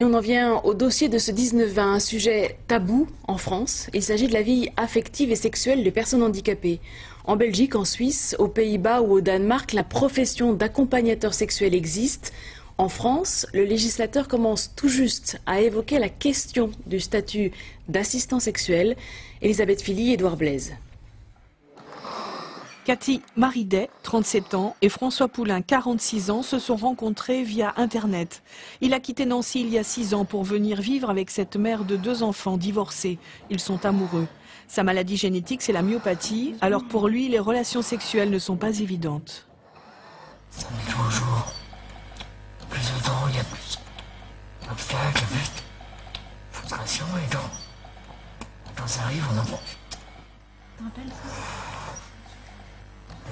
Et on en vient au dossier de ce 19-20, un sujet tabou en France. Il s'agit de la vie affective et sexuelle des personnes handicapées. En Belgique, en Suisse, aux Pays-Bas ou au Danemark, la profession d'accompagnateur sexuel existe. En France, le législateur commence tout juste à évoquer la question du statut d'assistant sexuel. Elisabeth Fili, Édouard Blaise. Cathy Maridet, 37 ans, et François Poulain, 46 ans, se sont rencontrés via Internet. Il a quitté Nancy il y a 6 ans pour venir vivre avec cette mère de 2 enfants divorcés. Ils sont amoureux. Sa maladie génétique, c'est la myopathie, alors pour lui, les relations sexuelles ne sont pas évidentes. Ça met toujours plus de temps, il y a plus d'obstacles, il y a plus de frustration, et quand ça arrive, on en profite. Tu te rappelles ça ?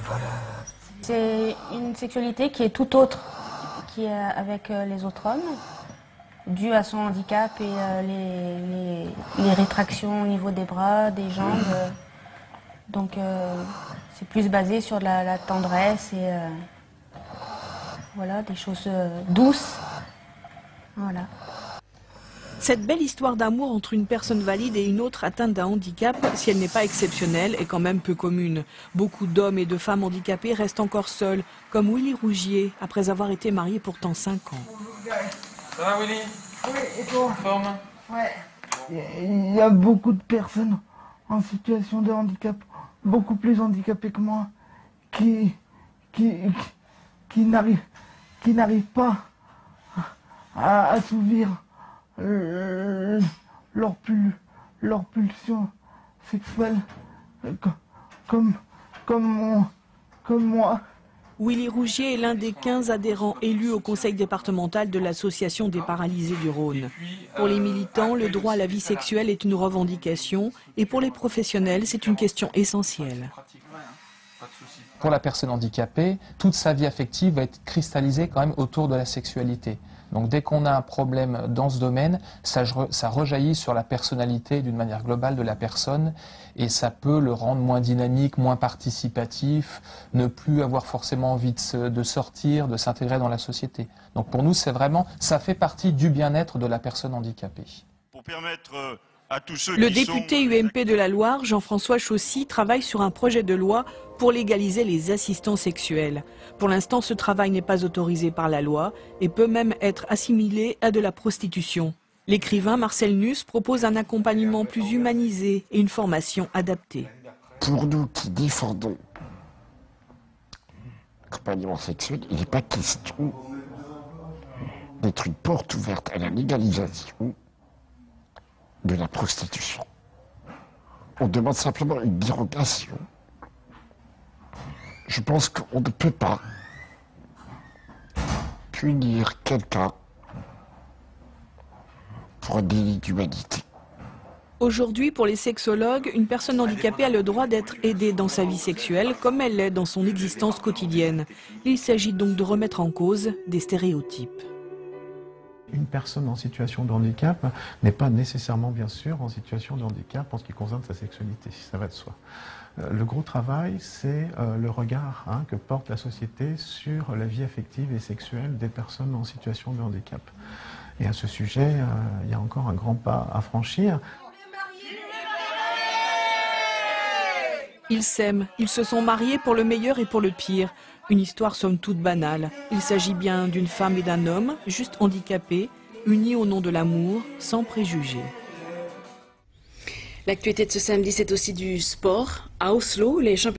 Voilà. C'est une sexualité qui est tout autre avec les autres hommes, due à son handicap et les rétractions au niveau des bras, des jambes. Donc c'est plus basé sur la tendresse et voilà, des choses douces. Voilà. Cette belle histoire d'amour entre une personne valide et une autre atteinte d'un handicap, si elle n'est pas exceptionnelle, est quand même peu commune. Beaucoup d'hommes et de femmes handicapés restent encore seuls, comme Willy Rougier, après avoir été marié pourtant 5 ans. Ça va Willy? Oui, et toi? En forme? Ouais. Il y a beaucoup de personnes en situation de handicap, beaucoup plus handicapées que moi, qui n'arrivent pas à assouvir leur pulsion sexuelle comme moi. Willy Rougier est l'un des 15 adhérents élus au conseil départemental de l'association des paralysés du Rhône. Pour les militants, le droit à la vie sexuelle est une revendication et pour les professionnels, c'est une question essentielle. Pour la personne handicapée, toute sa vie affective va être cristallisée quand même autour de la sexualité. Donc dès qu'on a un problème dans ce domaine, ça rejaillit sur la personnalité d'une manière globale de la personne et ça peut le rendre moins dynamique, moins participatif, ne plus avoir forcément envie de sortir, de s'intégrer dans la société. Donc pour nous, c'est vraiment, ça fait partie du bien-être de la personne handicapée. Pour permettre à tous ceux Le qui député sont... UMP de la Loire, Jean-François Chaussy, travaille sur un projet de loi pour légaliser les assistants sexuels. Pour l'instant, ce travail n'est pas autorisé par la loi et peut même être assimilé à de la prostitution. L'écrivain Marcel Nuss propose un accompagnement plus humanisé et une formation adaptée. Pour nous qui défendons l'accompagnement sexuel, il n'est pas question d'être une porte ouverte à la légalisation de la prostitution. On demande simplement une dérogation. Je pense qu'on ne peut pas punir quelqu'un pour un délit d'humanité. Aujourd'hui, pour les sexologues, une personne handicapée a le droit d'être aidée dans sa vie sexuelle comme elle l'est dans son existence quotidienne. Il s'agit donc de remettre en cause des stéréotypes. Une personne en situation de handicap n'est pas nécessairement, bien sûr, en situation de handicap en ce qui concerne sa sexualité, ça va de soi. Le gros travail, c'est le regard que porte la société sur la vie affective et sexuelle des personnes en situation de handicap. Et à ce sujet, il y a encore un grand pas à franchir. Ils s'aiment, ils se sont mariés pour le meilleur et pour le pire. Une histoire somme toute banale. Il s'agit bien d'une femme et d'un homme, juste handicapés, unis au nom de l'amour, sans préjugés. L'actualité de ce samedi, c'est aussi du sport. À Oslo, les championnats